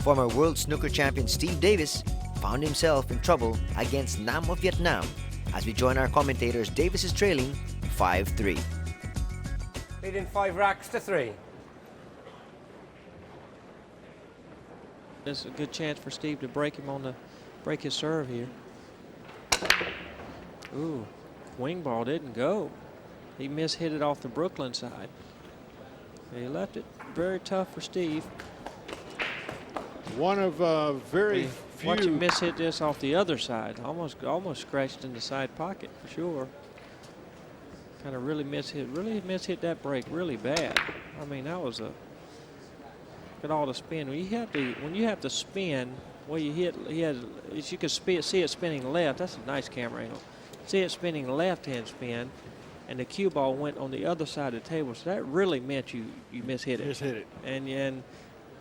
Former World Snooker champion Steve Davis found himself in trouble against Nam of Vietnam. As we join our commentators, Davis is trailing 5-3. Leading 5 racks to 3. There's a good chance for Steve to break his serve here. Ooh, wing ball didn't go. He mishit it off the Brooklyn side. He left it very tough for Steve. One of very few. Watch him mishit this off the other side. Almost scratched in the side pocket for sure. Kind of really mishit that break really bad. I mean, that was a. Look at all the spin. When you have to spin, well, you hit. You can see it spinning left. That's a nice camera angle. See it spinning left-hand spin, and the cue ball went on the other side of the table. So that really meant you mishit it. Mishit it.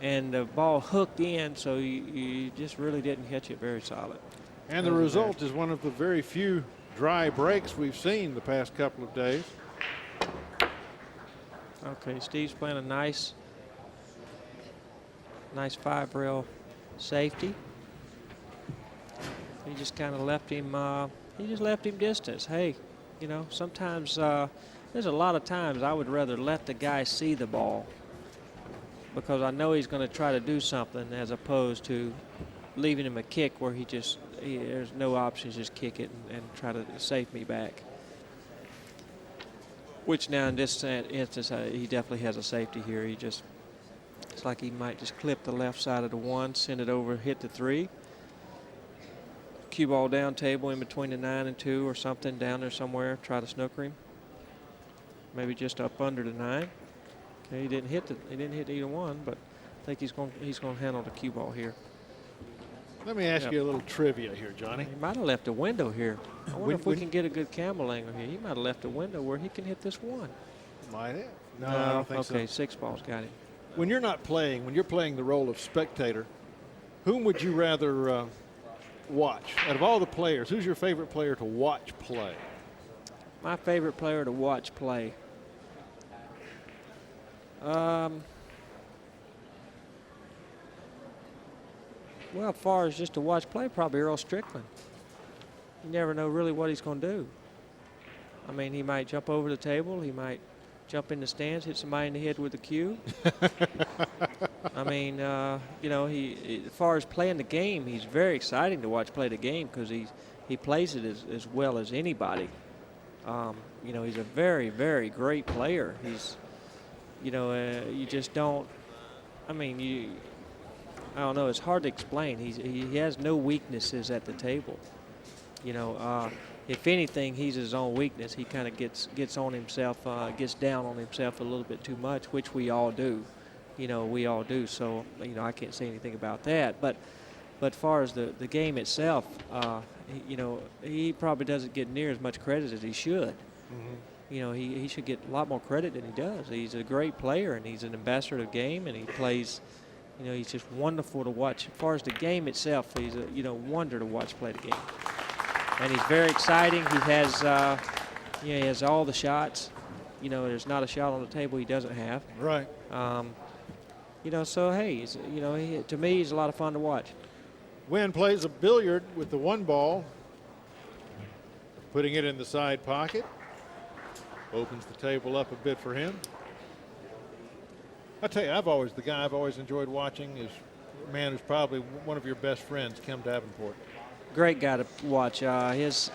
And the ball hooked in, so you just really didn't hit it very solid. And the result is one of the very few dry breaks we've seen the past couple of days. Okay, Steve's playing a nice 5-rail safety. He just kind of left him. He just left him distance. Hey, you know, sometimes there's a lot of times I would rather let the guy see the ball, because I know he's going to try to do something, as opposed to leaving him a kick where there's no options, just kick it and try to save me back. Which now in this instance, he definitely has a safety here. It's like he might just clip the left side of the 1, send it over, hit the 3. Cue ball down table in between the 9 and 2 or something down there somewhere. Try to snooker him. Maybe just up under the 9. Okay, he didn't hit either one, but I think he's going to handle the cue ball here. Let me ask you a little trivia here, Johnny. He might have left a window here. I wonder if we can get a good camel angle here. He might have left a window where he can hit this 1. Might have. No, I don't think so. Okay, 6 balls got him. When you're not playing, when you're playing the role of spectator, whom would you rather watch? Out of all the players, who's your favorite player to watch play? My favorite player to watch play. Well, as far as just to watch play, probably Earl Strickland. You never know really what he's going to do. I mean, he might jump over the table. He might jump in the stands, hit somebody in the head with a cue. I mean, you know, as far as playing the game, he's very exciting to watch play the game, because he plays it as well as anybody. You know, he's a very, very great player. He's, you know, you just don't. I mean, I don't know. It's hard to explain. He has no weaknesses at the table. You know, if anything, he's his own weakness. He kind of gets on himself, gets down on himself a little bit too much, which we all do. You know, we all do. So, you know, I can't say anything about that. But as far as the game itself, you know, he probably doesn't get near as much credit as he should. Mm-hmm. You know, he should get a lot more credit than he does. He's a great player, and he's an ambassador of the game, and he plays. You know, he's just wonderful to watch. As far as the game itself, he's a, you know, wonder to watch play the game. And he's very exciting. He has, you know, he has all the shots. You know, there's not a shot on the table he doesn't have. Right. You know, so hey, you know, to me, he's a lot of fun to watch. Nguyen plays a billiard with the 1 ball, putting it in the side pocket. Opens the table up a bit for him. I tell you, the guy I've always enjoyed watching is a man who's probably one of your best friends, Kim Davenport. Great guy to watch. His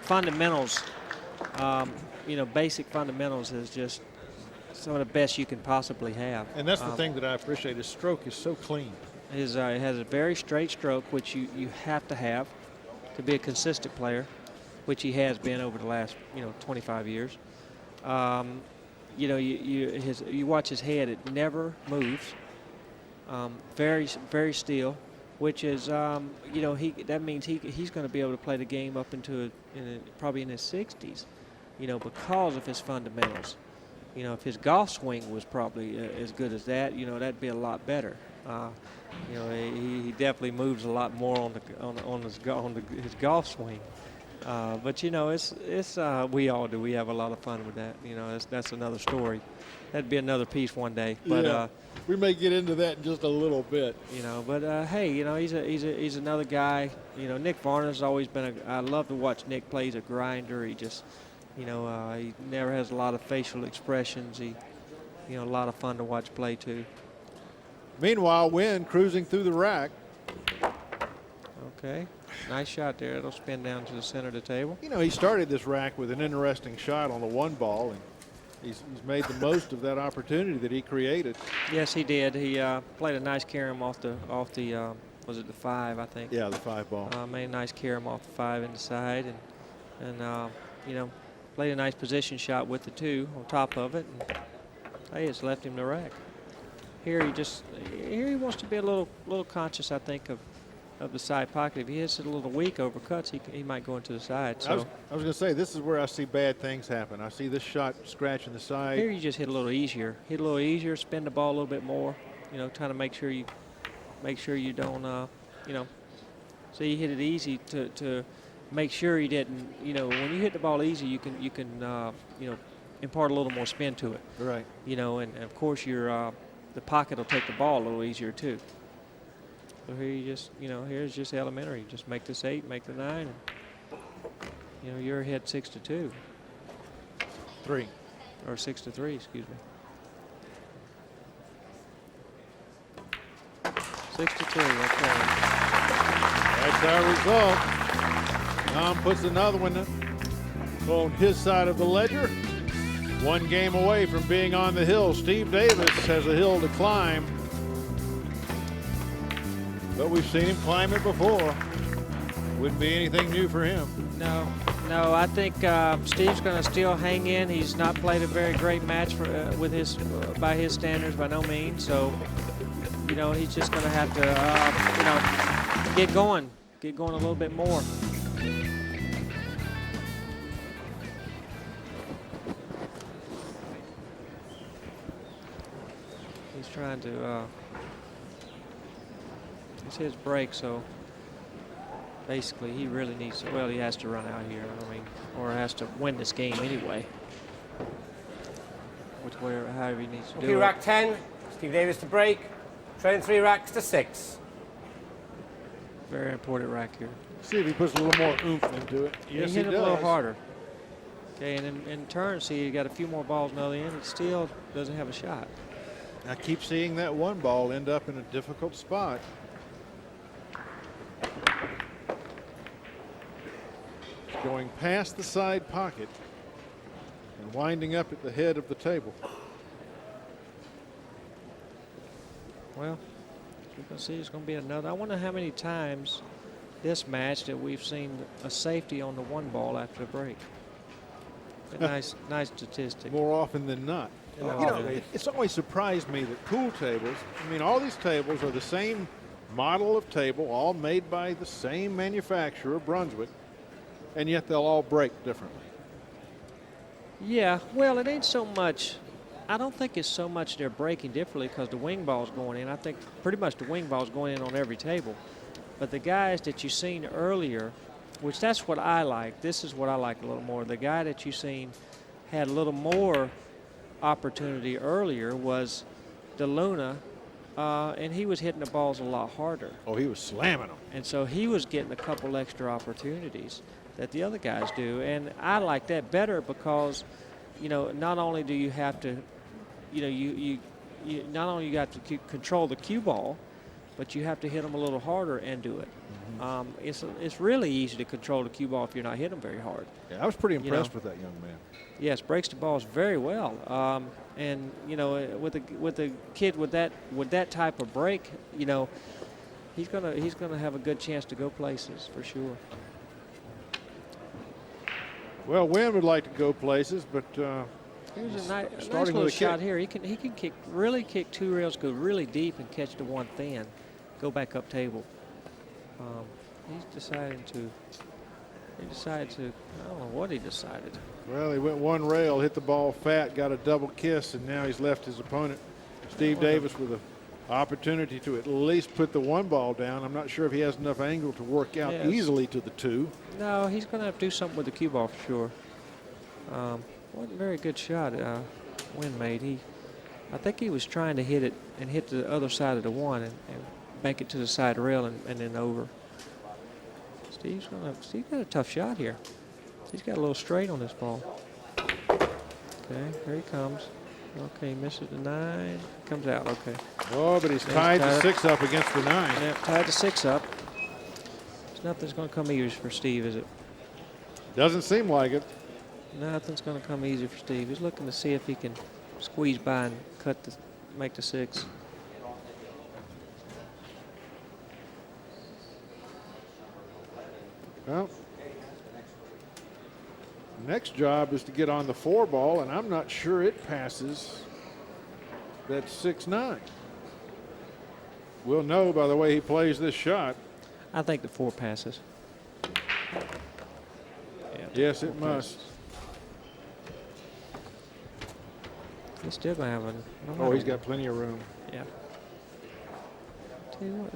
fundamentals, you know, basic fundamentals is just some of the best you can possibly have. And that's the thing that I appreciate. His stroke is so clean. He has a very straight stroke, which you have to be a consistent player, which he has been over the last, you know, 25 years. You know, you watch his head; it never moves. Very, very still, which is, you know, that means he's going to be able to play the game up into probably in his 60s, you know, because of his fundamentals. You know, if his golf swing was probably as good as that, you know, that'd be a lot better. You know, he definitely moves a lot more on his golf swing. But you know, it's we all do. We have a lot of fun with that. You know, that's another story. That'd be another piece one day. But yeah, we may get into that in just a little bit. you know, but hey, you know, he's another guy. You know, Nick Varner's always been I love to watch Nick play. He's a grinder. He just, you know, he never has a lot of facial expressions. He, you know, a lot of fun to watch play too. Meanwhile, Nguyen cruising through the rack. Okay, nice shot there. It'll spin down to the center of the table. You know, he started this rack with an interesting shot on the 1 ball, and he's made the most of that opportunity that he created. Yes, he did. He played a nice carom off the was it the 5, I think? Yeah, the 5 ball. Made a nice carom off the 5 in the side, and you know, played a nice position shot with the 2 on top of it. And, hey, it's left him the rack. Here he wants to be a little conscious, I think, of the side pocket. If he hits it a little weak over cuts, he might go into the side. So I was going to say, this is where I see bad things happen. I see this shot scratching the side. here you just hit a little easier. Hit a little easier, spin the ball a little bit more. You know, trying to make sure you don't, you know, so you hit it easy to make sure you didn't, you know, when you hit the ball easy, you can you know, impart a little more spin to it. Right. You know, and of course the pocket will take the ball a little easier too. So here you just, you know, here's just elementary. Just make this 8, make the 9. And, you know, you're ahead 6-2. 3. Or 6-3, excuse me. 6-3, okay. That's our result. Tom puts another one on his side of the ledger. 1 game away from being on the hill. Steve Davis has a hill to climb, but we've seen him climb it before. Wouldn't be anything new for him. No, I think Steve's going to still hang in. He's not played a very great match for with his by his standards, by no means. So, you know, he's just going to have to, you know, get going a little bit more. He's trying to. It's his break, so basically he really needs to, well, he has to run out here, I mean, or has to win this game anyway. However he needs to do it. Rack 10, Steve Davis to break, trailing 3 racks to 6. Very important rack here. See if he puts a little more oomph into it. Yes, he hit he it a little does. harder. Okay, and in turn, see, he got a few more balls on the other end. It still doesn't have a shot. I keep seeing that 1 ball end up in a difficult spot. Going past the side pocket and winding up at the head of the table. Well, you can see it's going to be another. I wonder how many times this match that we've seen a safety on the 1 ball after the break. A nice statistic. More often than not. You know, it's always surprised me that pool tables, I mean, all these tables are the same model of table, all made by the same manufacturer, Brunswick, and yet they'll all break differently. Yeah, well, it ain't so much. I don't think it's so much they're breaking differently because the wing ball's going in. I think pretty much the wing ball's going in on every table. But the guys that you seen earlier, which that's what I like. This is what I like a little more. The guy that you seen had a little more opportunity earlier was DeLuna, and he was hitting the balls a lot harder. Oh, he was slamming them. And so he was getting a couple extra opportunities that the other guys do. And I like that better because, you know, not only do you have to, you know, you not only you got to control the cue ball, but you have to hit them a little harder and do it. Mm-hmm. It's really easy to control the cue ball if you're not hitting them very hard. Yeah, I was pretty impressed with that young man. Yes, breaks the balls very well. And you know, with a kid with that type of break, you know, he's gonna have a good chance to go places for sure. Well, Nguyen would like to go places, but here's a nice little shot here. He can kick 2 rails, go really deep, and catch the 1 thin, go back up table. He decided to. I don't know what he decided. Well, he went 1 rail, hit the ball fat, got a double kiss, and now he's left his opponent, Steve Davis, with a opportunity to at least put the one ball down. I'm not sure if he has enough angle to work out easily to the 2. No, he's going to have to do something with the cue ball for sure. Wasn't a very good shot Nguyen made. I think he was trying to hit it and hit the other side of the 1 and bank it to the side rail and then over. Steve got a tough shot here. He's got a little straight on this ball. Okay, here he comes. Okay, misses the 9. Comes out. Okay. Oh, but he's tied the 6 up against the 9. Yeah, tied the 6 up. There's nothing's going to come easy for Steve, is it? Doesn't seem like it. Nothing's going to come easy for Steve. He's looking to see if he can squeeze by and make the 6. Well, next job is to get on the 4 ball, and I'm not sure it passes that 6-9. We'll know by the way he plays this shot. I think the 4 passes. Yeah, yes, it must. He's still going to have Oh, he's got plenty of room. Yeah. Tell you what,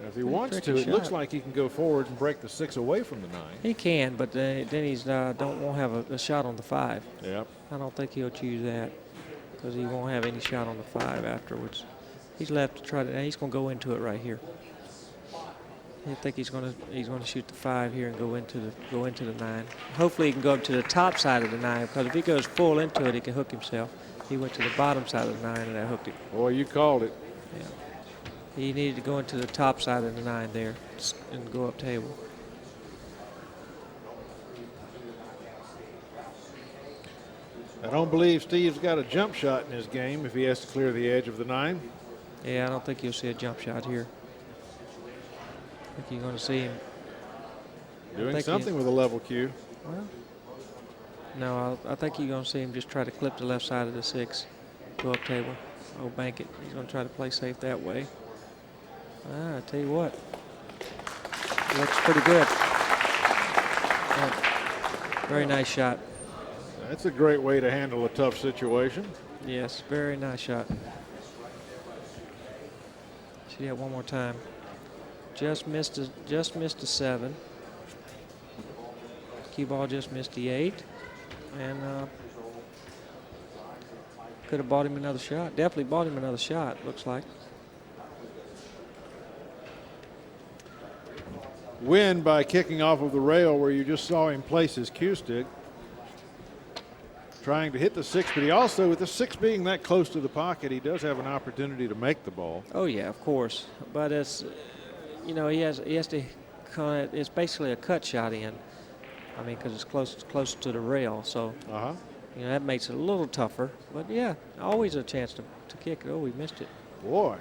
if he wants to, it looks like he can go forward and break the 6 away from the 9. He can, but then he's won't have a shot on the 5. Yep. I don't think he'll choose that because he won't have any shot on the 5 afterwards. He's left to try to. He's going to go into it right here. I think he's going to shoot the 5 here and go into the 9. Hopefully he can go up to the top side of the 9 because if he goes full into it, he can hook himself. He went to the bottom side of the 9 and that hooked him. Boy, you called it. Yeah. He needed to go into the top side of the 9 there and go up table. I don't believe Steve's got a jump shot in his game if he has to clear the edge of the 9. Yeah, I don't think you'll see a jump shot here. I think you're going to see him doing something with a level cue. Well, no, I think you're going to see him just try to clip the left side of the 6, go up table, bank it. He's going to try to play safe that way. I tell you what, looks pretty good. Yeah, very nice shot. That's a great way to handle a tough situation. Yes, very nice shot. See that one more time. Just missed a 7. Cue ball just missed the 8, and could have bought him another shot. Definitely bought him another shot. Looks like. Win by kicking off of the rail where you just saw him place his cue stick, trying to hit the 6, but he also, with the 6 being that close to the pocket, he does have an opportunity to make the ball. Oh yeah, of course, but it's, he has to kind of, it's basically a cut shot in. I mean, because it's close to the rail, so that makes it a little tougher. But yeah, always a chance to kick it. Oh, we missed it. Boy,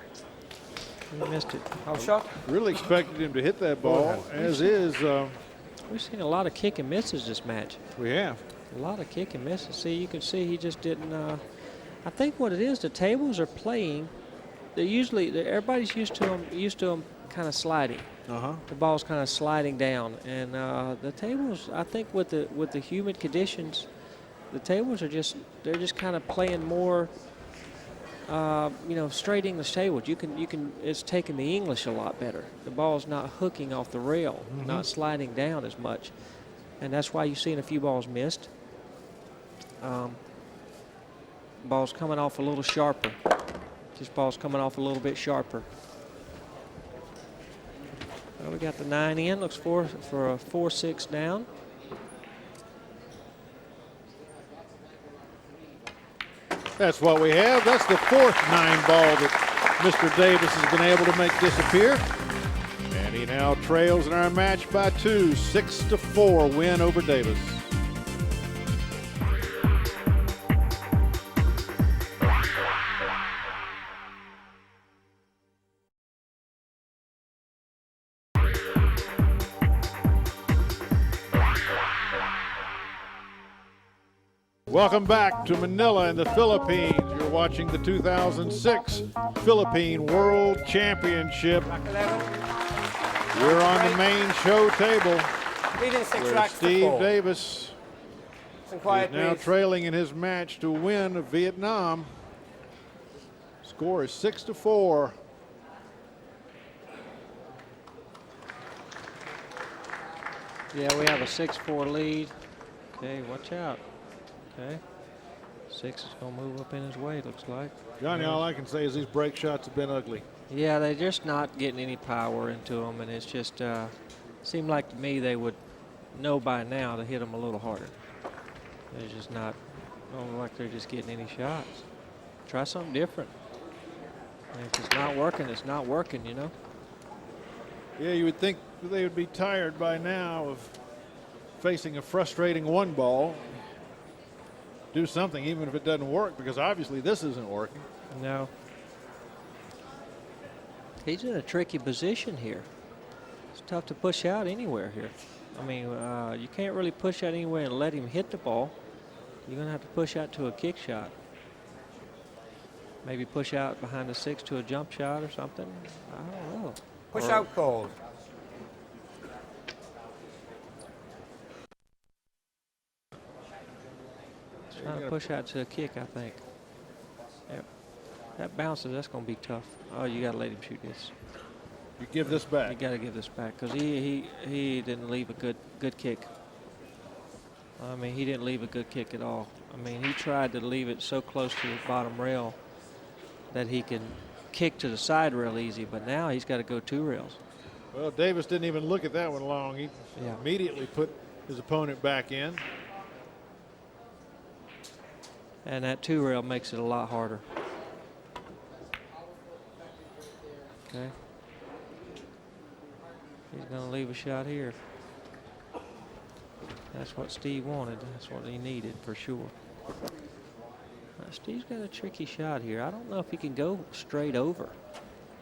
we missed it. House shot. Really expected him to hit that ball, as is. We've seen a lot of kick and misses this match. We have. A lot of kick and misses. See, you can see he just didn't. I think what it is, the tables are playing. They're usually everybody's used to them kind of sliding. The ball's kind of sliding down, and the tables. I think with the humid conditions, the tables are just kind of playing more. Straight English tables. You can. It's taking the English a lot better. The ball's not hooking off the rail, not sliding down as much, and that's why you've seen a few balls missed. Ball's coming off a little sharper. This ball's coming off a little bit sharper. Well, we got the 9 in. Looks for a 4-6 down. That's what we have. That's the 4th 9 ball that Mr. Davis has been able to make disappear. And he now trails in our match by 2, 6-4 win over Davis. Welcome back to Manila in the Philippines. You're watching the 2006 Philippine World Championship. We're on the main show table where Steve Davis is now trailing in his match to win Vietnam. Score is 6-4. Yeah, we have a 6-4 lead. Okay, watch out. Okay. 6 is going to move up in his way, it looks like. Johnny, all I can say is these break shots have been ugly. Yeah, they're just not getting any power into them, and it's just seemed like to me they would know by now to hit them a little harder. They're just not, don't look like they're just getting any shots. Try something different. And if it's not working, it's not working, you know. Yeah, you would think they would be tired by now of facing a frustrating one ball. Do something even if it doesn't work, because obviously this isn't working. No. He's in a tricky position here. It's tough to push out anywhere here. I mean, you can't really push out anywhere and let him hit the ball. You're going to have to push out to a kick shot. Maybe push out behind the 6 to a jump shot or something. I don't know. Push out called. Trying to push out to a kick, I think. Yep. That bounces, that's going to be tough. Oh, you got to let him shoot this. You give this back. You got to give this back, because he didn't leave a good kick. I mean, he didn't leave a good kick at all. I mean, he tried to leave it so close to the bottom rail that he can kick to the side rail easy, but now he's got to go 2 rails. Well, Davis didn't even look at that one long. He immediately put his opponent back in. And that 2 rail makes it a lot harder. Okay. He's going to leave a shot here. That's what Steve wanted. That's what he needed for sure. Steve's got a tricky shot here. I don't know if he can go straight over.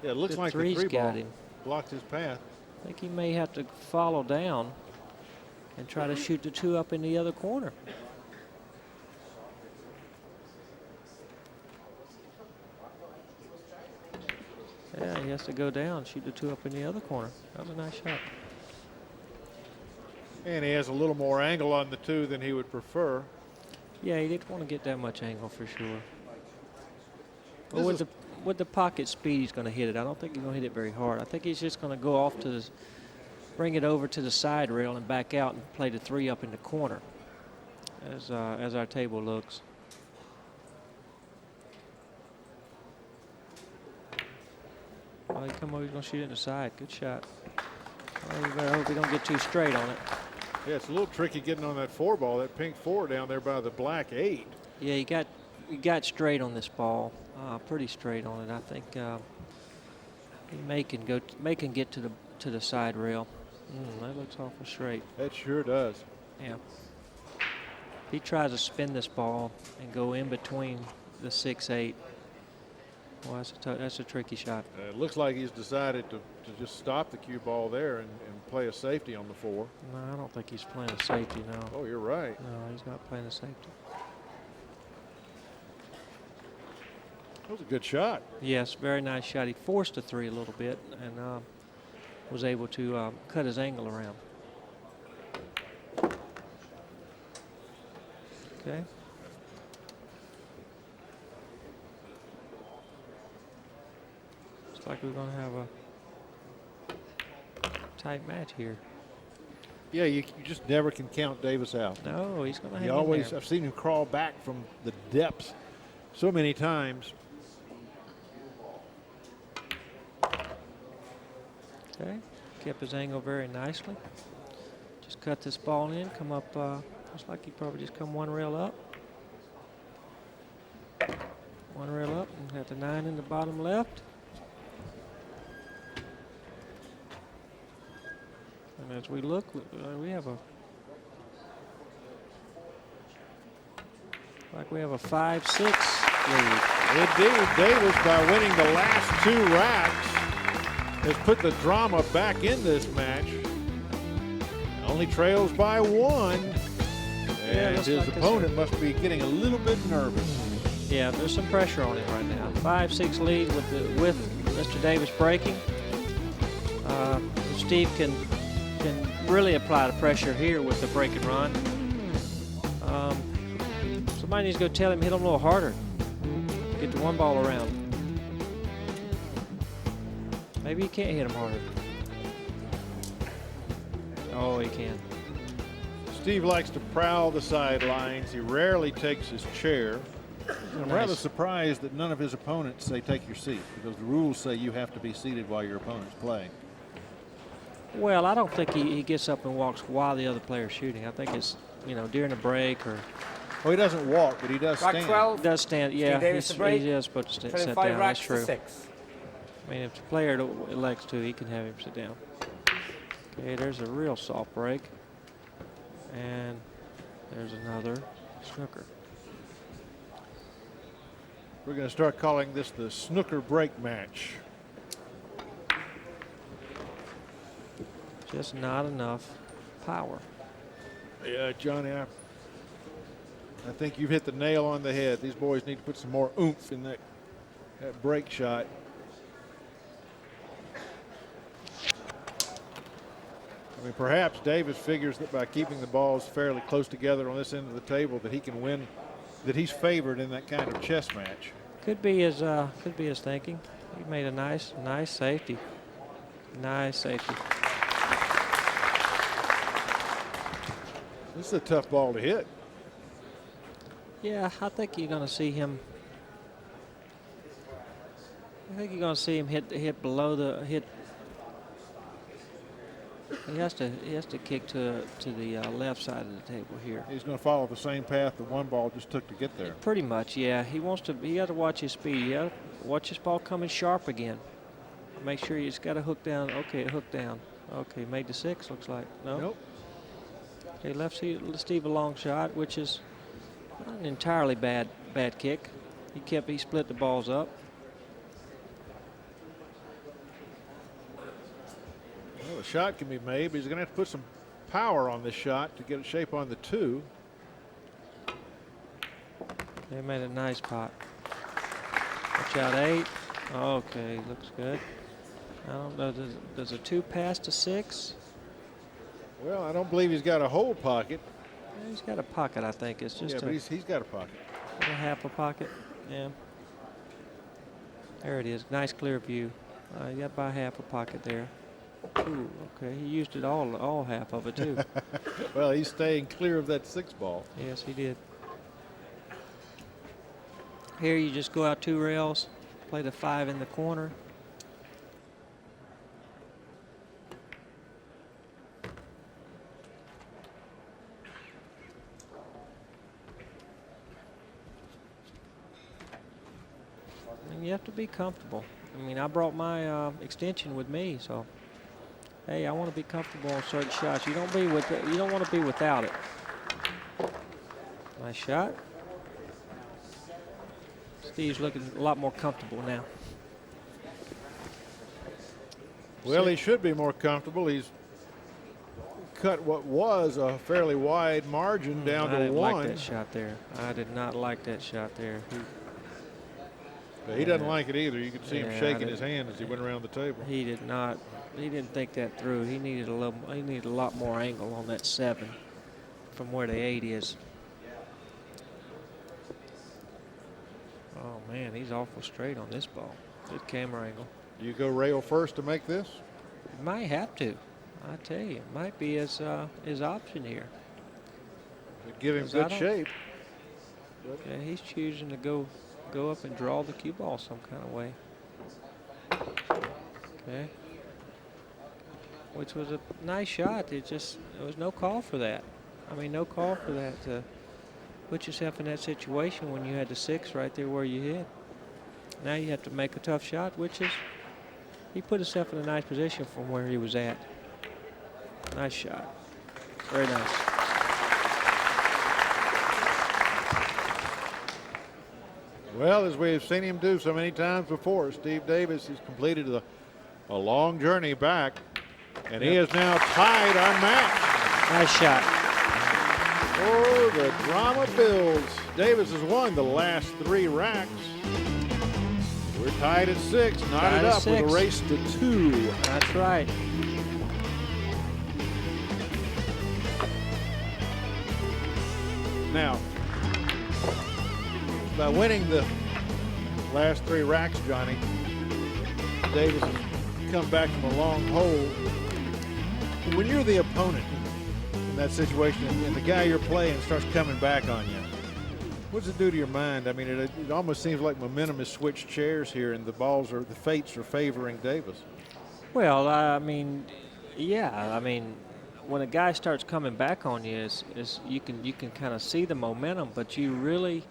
Yeah, it looks like the 3 ball blocked his path. I think he may have to follow down and try to shoot the 2 up in the other corner. Yeah, he has to go down, shoot the 2 up in the other corner. That was a nice shot. And he has a little more angle on the 2 than he would prefer. Yeah, he didn't want to get that much angle for sure. But with the pocket speed, he's going to hit it. I don't think he's going to hit it very hard. I think he's just going to go off to the, bring it over to the side rail and back out and play the 3 up in the corner as our table looks. Oh, he come over, he's going to shoot it in the side. Good shot. Oh, you better hope he don't get too straight on it. Yeah, it's a little tricky getting on that 4 ball, that pink 4 down there by the black 8. Yeah, he got straight on this ball, pretty straight on it. I think he may can get to the side rail. That looks awful straight. That sure does. Yeah. If he tries to spin this ball and go in between the 6-8, well, that's a tricky shot. It looks like he's decided to just stop the cue ball there and play a safety on the 4. No, I don't think he's playing a safety now. Oh, you're right. No, he's not playing a safety. That was a good shot. Yes, very nice shot. He forced a 3 a little bit and was able to cut his angle around. Okay. Looks like we're going to have a tight match here. Yeah, you just never can count Davis out. No, he's going to hang He always, in there. I've seen him crawl back from the depths so many times. Okay, kept his angle very nicely. Just cut this ball in, come up, looks like he probably just come 1 rail up. 1 rail up, and got the 9 in the bottom left. And as we look, we have a, like we have a 5-6 lead. Indeed, Davis, by winning the last 2 racks, has put the drama back in this match. Only trails by 1. And his like opponent must be getting a little bit nervous. Yeah, there's some pressure on him right now. 5-6 lead with Mr. Davis breaking. Steve can really apply the pressure here with the break and run. Somebody needs to go tell him, hit him a little harder. Get the 1 ball around. Maybe he can't hit him harder. Oh, he can. Steve likes to prowl the sidelines. He rarely takes his chair. I'm rather surprised that none of his opponents say take your seat, because the rules say you have to be seated while your opponent's playing. Well, I don't think he gets up and walks while the other player's shooting. I think it's, you know, during a break or. Well, he doesn't walk, but he does Rack stand. 12. He does stand, yeah. Davis to break. He is supposed to sit 25 down. That's racks true. to 6. I mean, if the player elects to, he can have him sit down. Okay, there's a real soft break. And there's another snooker. We're going to start calling this the snooker break match. Just not enough power. Yeah, Johnny, I think you've hit the nail on the head. These boys need to put some more oomph in that break shot. I mean, perhaps Davis figures that by keeping the balls fairly close together on this end of the table that he can win, that he's favored in that kind of chess match. Could be his thinking. He made a nice safety. Nice safety. This is a tough ball to hit. Yeah, I think you're going to see him. I think you're going to see him hit below the hit. He has to kick to the left side of the table here. He's going to follow the same path the one ball just took to get there. Pretty much, yeah. He wants to. He got to watch his speed. He got to watch his ball coming sharp again. Make sure he's got a hook down. Okay, hook down. Okay, made the 6. Looks like no. Nope. Okay, left Steve a long shot, which is not an entirely bad kick. He split the balls up. Well, a shot can be made, but he's going to have to put some power on this shot to get a shape on the 2. They made a nice pot. Watch out, 8. Okay, looks good. I don't know. Does a 2 pass to 6? Well, I don't believe he's got a whole pocket. Yeah, he's got a pocket, I think. It's just but he's got a pocket. a half a pocket. Yeah. There it is. Nice clear view. You got about half a pocket there. Ooh, okay. He used it all half of it too. Well, he's staying clear of that 6 ball. Yes, he did. Here you just go out 2 rails, play the 5 in the corner. And you have to be comfortable. I mean, I brought my extension with me, so hey, I want to be comfortable on certain shots. You don't want to be without it. Nice shot. Steve's looking a lot more comfortable now. Well, he should be more comfortable. He's cut what was a fairly wide margin down to 1. I didn't like that shot there. I did not like that shot there. He doesn't like it either. You could see him shaking his hand as he went around the table. He did not. He didn't think that through. He needed a lot more angle on that 7 from where the 8 is. Oh man, he's awful straight on this ball. Good camera angle. Do you go rail first to make this? He might have to. I tell you, it might be his option here. It'd give him good shape. Okay, he's choosing to go up and draw the cue ball some kind of way. Okay. Which was a nice shot. There was no call for that. I mean, no call for that to put yourself in that situation when you had the 6 right there where you hit. Now you have to make a tough shot, which is, he put himself in a nice position from where he was at. Nice shot. Very nice. Well, as we've seen him do so many times before, Steve Davis has completed a long journey back, and he is now tied our match. Nice shot. Oh, the drama builds. Davis has won the last 3 racks. We're tied at 6, knotted up with a race to 2. That's right. Now, by winning the last 3 racks, Johnny, Davis is come back from a long hole. When you're the opponent in that situation and the guy you're playing starts coming back on you, what does it do to your mind? I mean, it almost seems like momentum has switched chairs here, and the fates are favoring Davis. Well, I mean, yeah. I mean, when a guy starts coming back on you, is you can kind of see the momentum, but you really,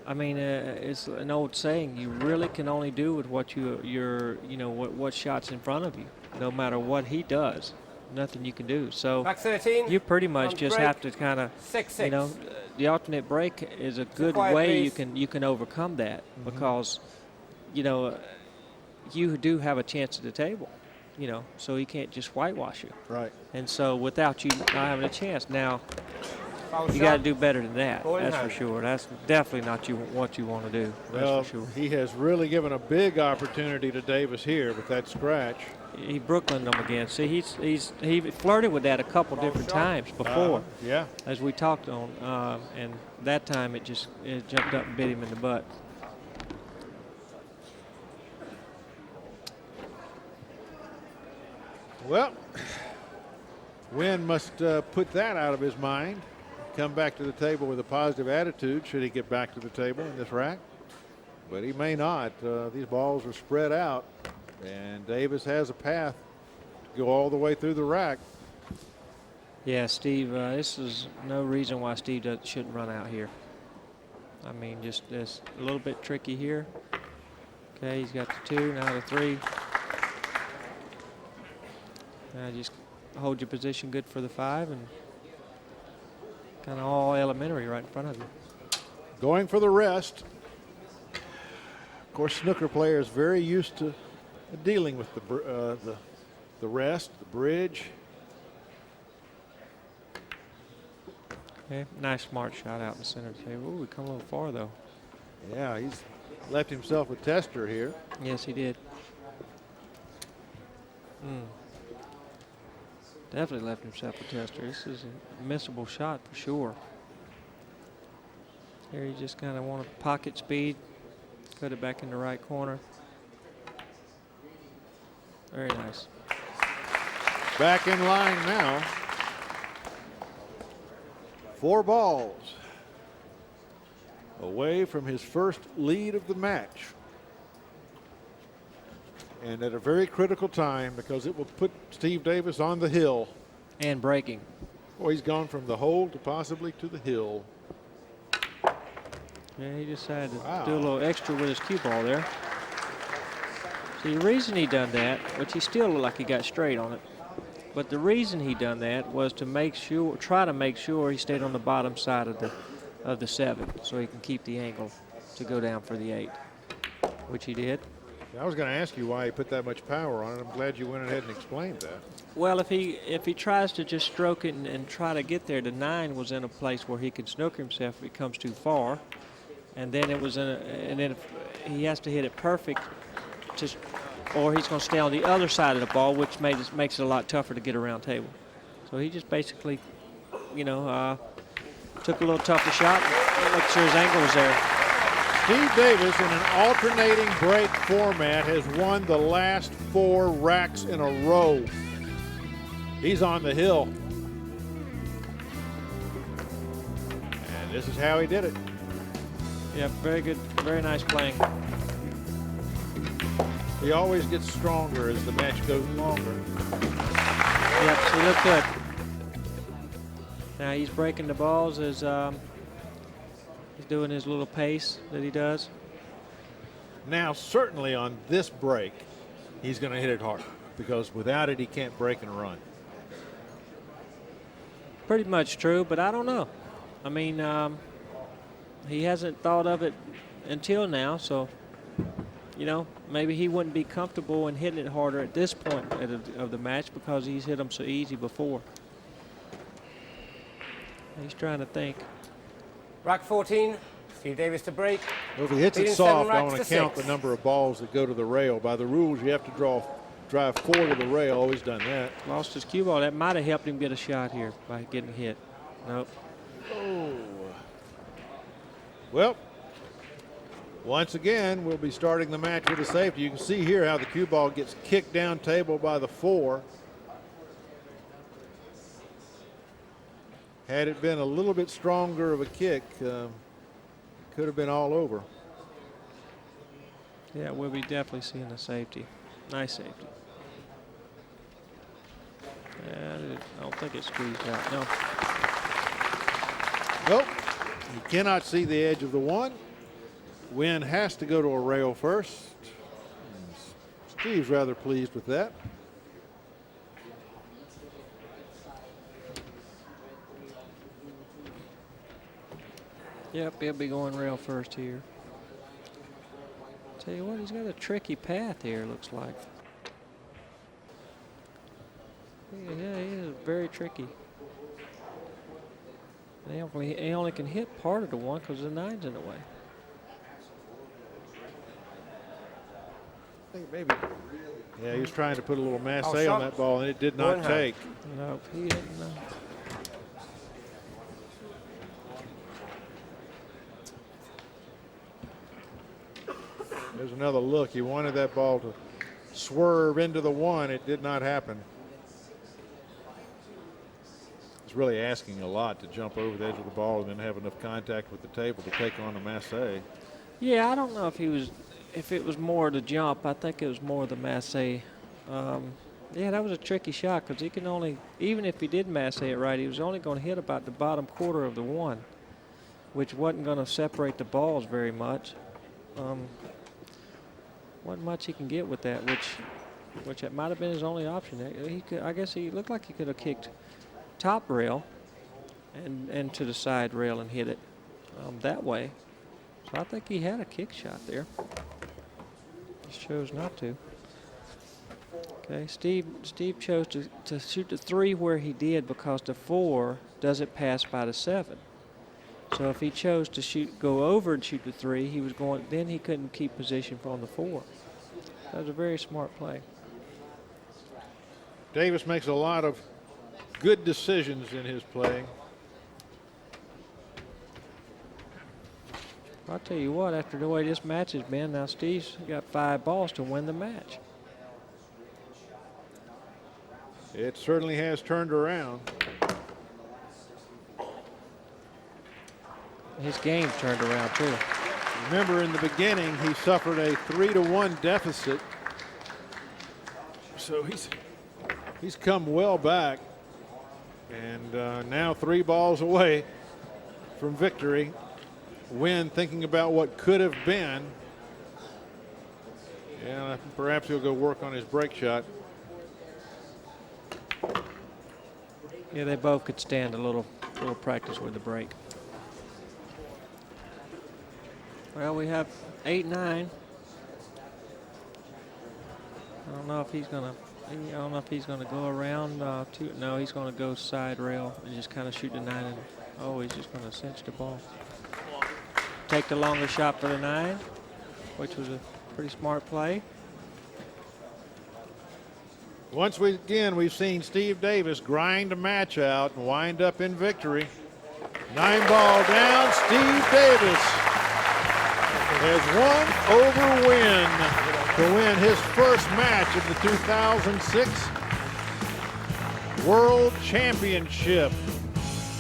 I mean, it's an old saying. You really can only do with what what shot's in front of you. No matter what he does, nothing you can do. So Back 13. you pretty much just break. have to kind of, 6-6. the alternate break is a good quiet, way please. you can overcome that because, you do have a chance at the table. So he can't just whitewash you. Right. And so without you not having a chance, now Foul you shot. got to do better than that. Ball in That's for hand. sure. That's definitely not what you want to do. That's Well, for sure. he has really given a big opportunity to Davis here with that scratch. He Brooklyned him again. See, he flirted with that a couple different times before, Yeah. as we talked on, and that time it jumped up and bit him in the butt. Well, Nguyen must put that out of his mind. Come back to the table with a positive attitude should he get back to the table in this rack. But he may not. These balls are spread out, and Davis has a path to go all the way through the rack. Yeah, Steve, this is no reason why Steve shouldn't run out here. I mean, just this a little bit tricky here. Okay, he's got the 2, now the 3. Just hold your position good for the 5 and kind of all elementary right in front of you. Going for the rest. Of course, snooker players very used to dealing with the rest, the bridge. Okay, nice smart shot out in the center of the table. Ooh, we come a little far though. Yeah, he's left himself a tester here. Yes, he did. Definitely left himself a tester. This is a missable shot for sure. Here you just kind of want to pocket speed, put it back in the right corner. Very nice. Back in line now. 4 balls away from his first lead of the match. And at a very critical time because it will put Steve Davis on the hill. And breaking. Boy, he's gone from the hole to possibly to the hill. Yeah, he decided to Wow. do a little extra with his cue ball there. See, the reason he done that, which he still looked like he got straight on it, but the reason he done that was to try to make sure he stayed on the bottom side of the 7, so he can keep the angle to go down for the 8, which he did. I was going to ask you why he put that much power on it. I'm glad you went ahead and explained that. Well, if he tries to just stroke it and try to get there, the 9 was in a place where he could snooker himself if it comes too far, and then if he has to hit it perfect, or he's going to stay on the other side of the ball, which makes it a lot tougher to get around table. So he just basically, took a little tougher shot and make sure his angle was there. Steve Davis, in an alternating break format, has won the last 4 racks in a row. He's on the hill. And this is how he did it. Yeah, very good, very nice playing. He always gets stronger as the match goes longer. Yep, so he looked good. Now he's breaking the balls as he's doing his little pace that he does. Now, certainly on this break, he's going to hit it hard because without it, he can't break and run. Pretty much true, but I don't know. I mean, he hasn't thought of it until now, so, maybe he wouldn't be comfortable in hitting it harder at this point of the match because he's hit them so easy before. He's trying to think. Rack 14. Steve Davis to break. Well, if he hits it Leading soft, 7 I racks want to to count 6. the number of balls that go to the rail. By the rules, you have to drive 4 to the rail. Always done that. Lost his cue ball. That might have helped him get a shot here by getting hit. Nope. Oh. Well, Once again, we'll be starting the match with a safety. You can see here how the cue ball gets kicked down table by the 4. Had it been a little bit stronger of a kick, could have been all over. Yeah, we'll be definitely seeing a safety. Nice safety. I don't think it squeezed out. No. Nope. You cannot see the edge of the 1. Nguyen has to go to a rail first. Steve's rather pleased with that. Yep, he'll be going rail first here. Tell you what, he's got a tricky path here, looks like. Yeah, he is very tricky. He only can hit part of the 1 because the 9's in the way. I think maybe. Yeah, he was trying to put a little masse on shot. that ball, and it did not take. Nope, he didn't. There's another look. He wanted that ball to swerve into the 1. It did not happen. It's really asking a lot to jump over the edge of the ball and then have enough contact with the table to take on a masse. Yeah, I don't know if it was more the jump. I think it was more the masse. Yeah, that was a tricky shot because he can only, even if he did masse it right, he was only going to hit about the bottom quarter of the 1, which wasn't going to separate the balls very much. Wasn't much he can get with that, which it might have been his only option. I guess he looked like he could have kicked top rail and to the side rail and hit it that way. So I think he had a kick shot there. Just chose not to. Okay, Steve chose to shoot the 3 where he did because the 4 doesn't pass by the 7. So if he chose to go over and shoot the 3, then he couldn't keep position on the 4. That was a very smart play. Davis makes a lot of good decisions in his play. I'll tell you what, after the way this match has been, now Steve's got 5 balls to win the match. It certainly has turned around. His game's turned around too. Remember, in the beginning, he suffered a 3-1 deficit. So he's come well back, and now 3 balls away from victory. Nguyen thinking about what could have been. Yeah, perhaps he'll go work on his break shot. Yeah, they both could stand a little practice with the break. Well, we have 8-9. I don't know if he's gonna go around. No, he's gonna go side rail and just kind of shoot the 9. And he's just gonna cinch the ball. Take the longer shot for the 9, which was a pretty smart play. Once again, we've seen Steve Davis grind a match out and wind up in victory. 9 ball down. Steve Davis has won over Nguyen to win his first match of the 2006 World Championship.